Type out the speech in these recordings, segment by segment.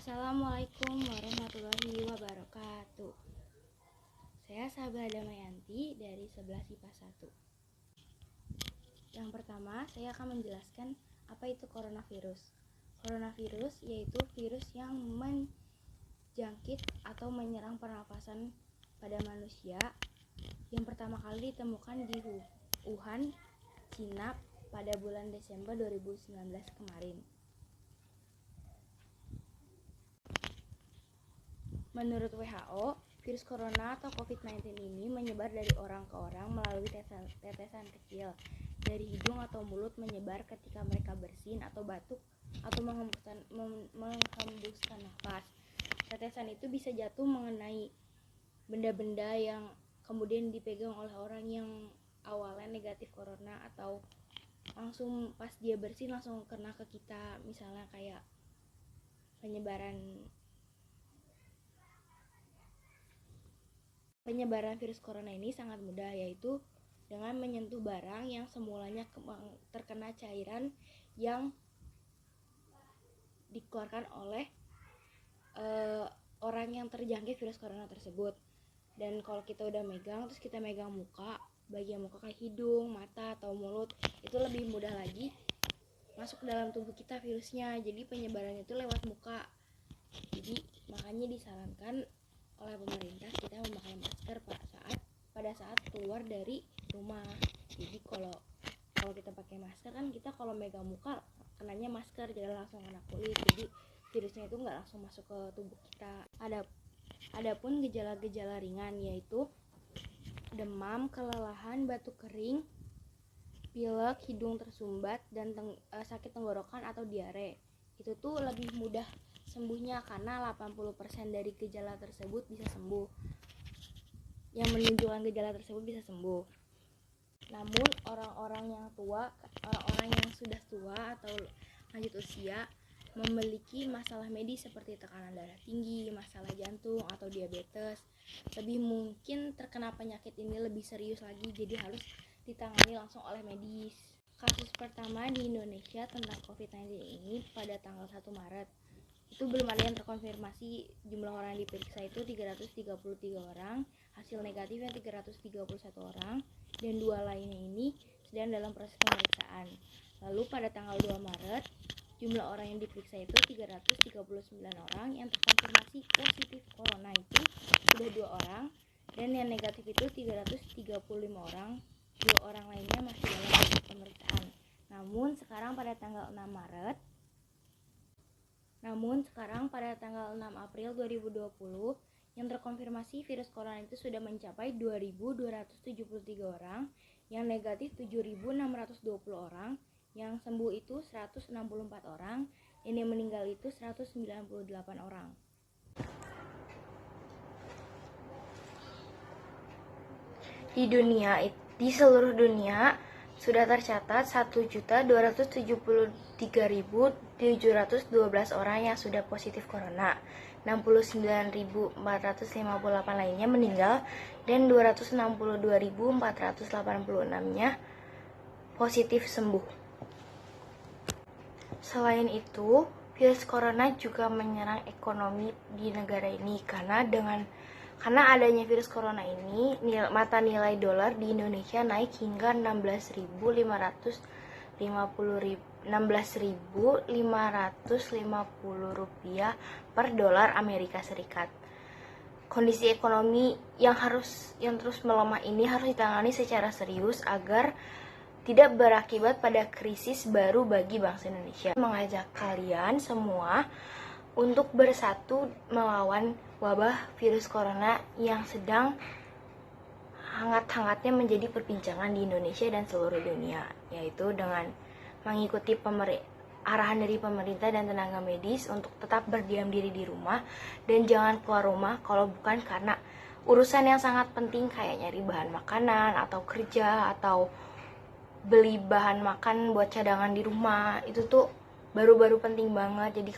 Assalamualaikum warahmatullahi wabarakatuh. Saya Sabah Damayanti dari 11 IPA 1. Yang pertama, saya akan menjelaskan apa itu coronavirus. Coronavirus yaitu virus yang menjangkit atau menyerang pernapasan pada manusia yang pertama kali ditemukan di Wuhan, Cina pada bulan Desember 2019 kemarin. Menurut WHO, virus corona atau COVID-19 ini menyebar dari orang ke orang melalui tetesan kecil dari hidung atau mulut, menyebar ketika mereka bersin atau batuk atau menghembuskan nafas. Tetesan itu bisa jatuh mengenai benda-benda yang kemudian dipegang oleh orang yang awalnya negatif corona, atau langsung pas dia bersin langsung kena ke kita. Misalnya kayak penyebaran virus corona ini sangat mudah, yaitu dengan menyentuh barang yang semulanya terkena cairan yang dikeluarkan oleh orang yang terjangkit virus corona tersebut. Dan kalau kita udah megang, terus kita megang muka, bagian muka kayak hidung, mata, atau mulut, itu lebih mudah lagi masuk ke dalam tubuh kita virusnya. Jadi penyebarannya itu lewat muka. Jadi makanya disarankan oleh pemerintah kita memakai masker pada saat keluar dari rumah. Jadi kalau kita pakai masker kan kita kalau megang muka kenanya masker, jangan langsung kena kulit. Jadi virusnya itu nggak langsung masuk ke tubuh kita. Adapun gejala-gejala ringan yaitu demam, kelelahan, batuk kering, pilek, hidung tersumbat, dan sakit tenggorokan atau diare. Itu tuh lebih mudah sembuhnya karena 80% dari gejala tersebut bisa sembuh. Yang menunjukkan gejala tersebut bisa sembuh. Namun orang-orang yang sudah tua atau lanjut usia memiliki masalah medis seperti tekanan darah tinggi, masalah jantung, atau diabetes, lebih mungkin terkena penyakit ini lebih serius lagi, jadi harus ditangani langsung oleh medis. Kasus pertama di Indonesia tentang COVID-19 ini pada tanggal 1 Maret. Itu belum ada yang terkonfirmasi. Jumlah orang yang diperiksa itu 333 orang, hasil negatifnya 331 orang, dan 2 lainnya ini sedang dalam proses pemeriksaan. Lalu pada tanggal 2 Maret, jumlah orang yang diperiksa itu 339 orang, yang terkonfirmasi positif corona itu sudah 2 orang, dan yang negatif itu 335 orang. 2 orang lainnya masih dalam proses pemeriksaan. Namun sekarang pada tanggal 6 April 2020 yang terkonfirmasi virus corona itu sudah mencapai 2.273 orang, yang negatif 7.620 orang, yang sembuh itu 164 orang, yang meninggal itu 198 orang. Di seluruh dunia sudah tercatat 1.273.712 orang yang sudah positif corona, 69.458 lainnya meninggal, dan 262.486-nya positif sembuh. Selain itu, virus corona juga menyerang ekonomi di negara ini karena adanya virus corona ini, mata nilai dolar di Indonesia naik hingga 16.550 rupiah per dolar Amerika Serikat. Kondisi ekonomi yang terus melemah ini harus ditangani secara serius agar tidak berakibat pada krisis baru bagi bangsa Indonesia. Mengajak kalian semua untuk bersatu melawan wabah virus corona yang sedang hangat-hangatnya menjadi perbincangan di Indonesia dan seluruh dunia, yaitu dengan mengikuti arahan dari pemerintah dan tenaga medis untuk tetap berdiam diri di rumah dan jangan keluar rumah kalau bukan karena urusan yang sangat penting kayak nyari bahan makanan atau kerja atau beli bahan makan buat cadangan di rumah. Itu tuh baru-baru penting banget. Jadi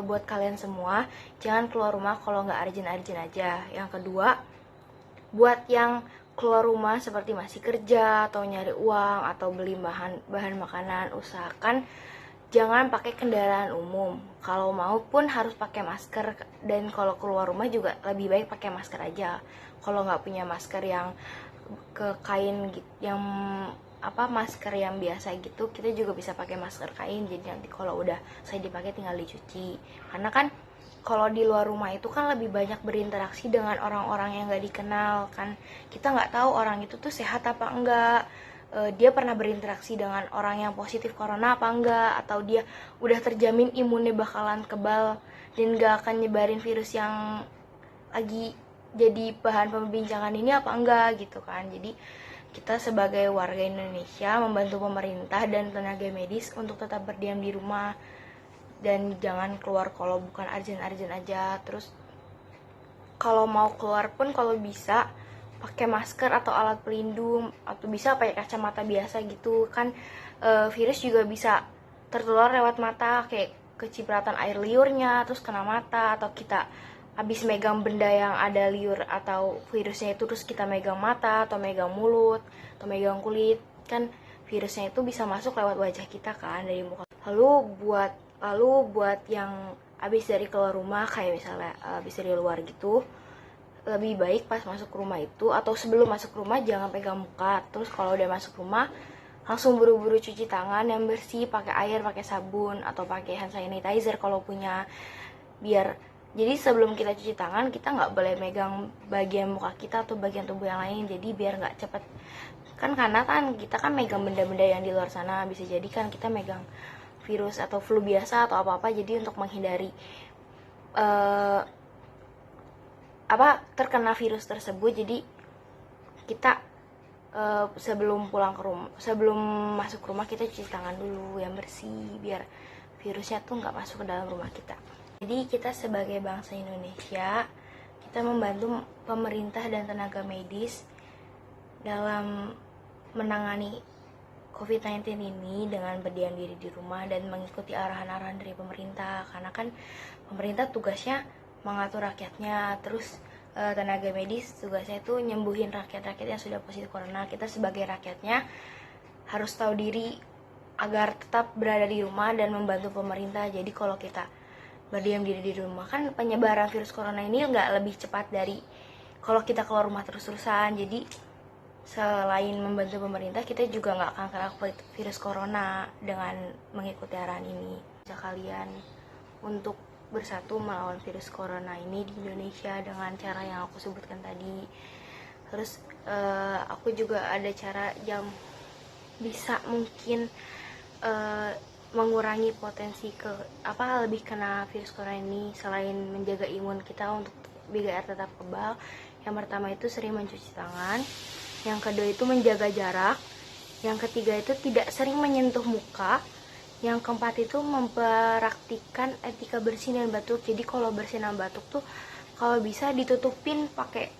buat kalian semua jangan keluar rumah kalau nggak urgent-urgent aja. Yang kedua, buat yang keluar rumah seperti masih kerja atau nyari uang atau beli bahan makanan, usahakan jangan pakai kendaraan umum. Kalau mau pun harus pakai masker, dan kalau keluar rumah juga lebih baik pakai masker aja. Kalau nggak punya masker yang ke kain gitu, yang masker yang biasa gitu, kita juga bisa pakai masker kain. Jadi nanti kalau udah saya dipakai tinggal dicuci. Karena kan kalau di luar rumah itu kan lebih banyak berinteraksi dengan orang-orang yang nggak dikenal kan. Kita nggak tahu orang itu tuh sehat apa enggak, dia pernah berinteraksi dengan orang yang positif corona apa enggak, atau dia udah terjamin imunnya bakalan kebal dan gak akan nyebarin virus yang lagi jadi bahan pembincangan ini apa enggak gitu kan. Jadi kita sebagai warga Indonesia membantu pemerintah dan tenaga medis untuk tetap berdiam di rumah dan jangan keluar kalau bukan urgent-urgent aja. Terus kalau mau keluar pun kalau bisa pakai masker atau alat pelindung, atau bisa pakai kacamata biasa gitu kan. Virus juga bisa tertular lewat mata, kayak kecipratan air liurnya terus kena mata, atau kita habis megang benda yang ada liur atau virusnya itu terus kita megang mata atau megang mulut atau megang kulit, kan virusnya itu bisa masuk lewat wajah kita kan dari muka. Lalu buat yang habis dari keluar rumah, kayak misalnya habis dari luar gitu, lebih baik pas masuk rumah itu atau sebelum masuk rumah jangan pegang muka. Terus kalau udah masuk rumah langsung buru-buru cuci tangan yang bersih pakai air, pakai sabun atau pakai hand sanitizer kalau punya. Jadi sebelum kita cuci tangan kita nggak boleh megang bagian muka kita atau bagian tubuh yang lain, jadi biar nggak cepet kan, karena kan kita kan megang benda-benda yang di luar sana, bisa jadi kan kita megang virus atau flu biasa atau apa-apa. Jadi untuk menghindari terkena virus tersebut, jadi kita sebelum masuk rumah kita cuci tangan dulu yang bersih biar virusnya tuh nggak masuk ke dalam rumah kita. Jadi kita sebagai bangsa Indonesia, kita membantu pemerintah dan tenaga medis dalam menangani COVID-19 ini dengan berdiam diri di rumah dan mengikuti arahan-arahan dari pemerintah. Karena kan pemerintah tugasnya mengatur rakyatnya, terus tenaga medis tugasnya itu nyembuhin rakyat-rakyat yang sudah positif corona. Kita sebagai rakyatnya harus tahu diri agar tetap berada di rumah dan membantu pemerintah. Jadi kalau kita berdiam diri di rumah, kan penyebaran virus corona ini nggak lebih cepat dari kalau kita keluar rumah terus-terusan. Jadi selain membantu pemerintah, kita juga nggak akan kena virus corona dengan mengikuti arahan ini. Kalian untuk bersatu melawan virus corona ini di Indonesia dengan cara yang aku sebutkan tadi. Terus aku juga ada cara yang bisa mungkin mengurangi potensi lebih kena virus corona ini selain menjaga imun kita untuk biar tetap kebal. Yang pertama itu sering mencuci tangan, yang kedua itu menjaga jarak, yang ketiga itu tidak sering menyentuh muka, yang keempat itu mempraktikkan etika bersin dan batuk. Jadi kalau bersin dan batuk tuh kalau bisa ditutupin pakai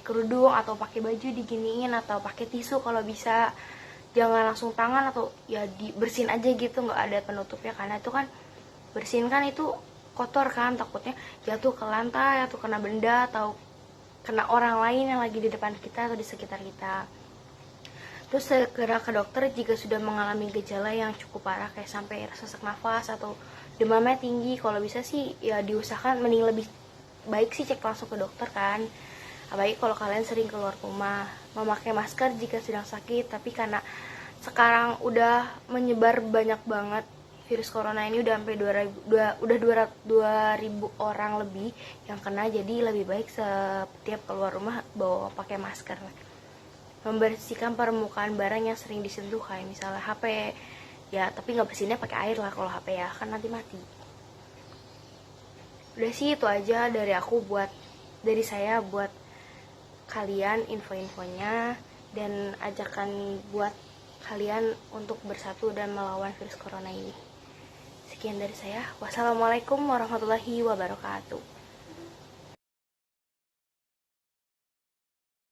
kerudung atau pakai baju diginiin atau pakai tisu kalau bisa. Jangan langsung tangan atau dibersihin aja gitu, nggak ada penutupnya, karena itu kan bersihin kan itu kotor kan, takutnya jatuh ke lantai atau kena benda atau kena orang lain yang lagi di depan kita atau di sekitar kita. Terus segera ke dokter jika sudah mengalami gejala yang cukup parah kayak sampai sesak nafas atau demamnya tinggi. Kalau bisa sih diusahakan mending lebih baik sih cek langsung ke dokter kan. Apalagi kalau kalian sering keluar rumah. Memakai masker jika sedang sakit, tapi karena sekarang udah menyebar banyak banget virus corona ini, udah sampai 2000 orang lebih yang kena, jadi lebih baik setiap keluar rumah bawa pakai masker. Membersihkan permukaan barang yang sering disentuh kayak misalnya HP, tapi nggak bersihinnya pakai air lah kalau HP kan nanti mati. Udah sih itu aja dari saya buat kalian info-infonya dan ajakan buat kalian untuk bersatu dan melawan virus corona ini. Sekian dari saya. Wassalamualaikum warahmatullahi wabarakatuh.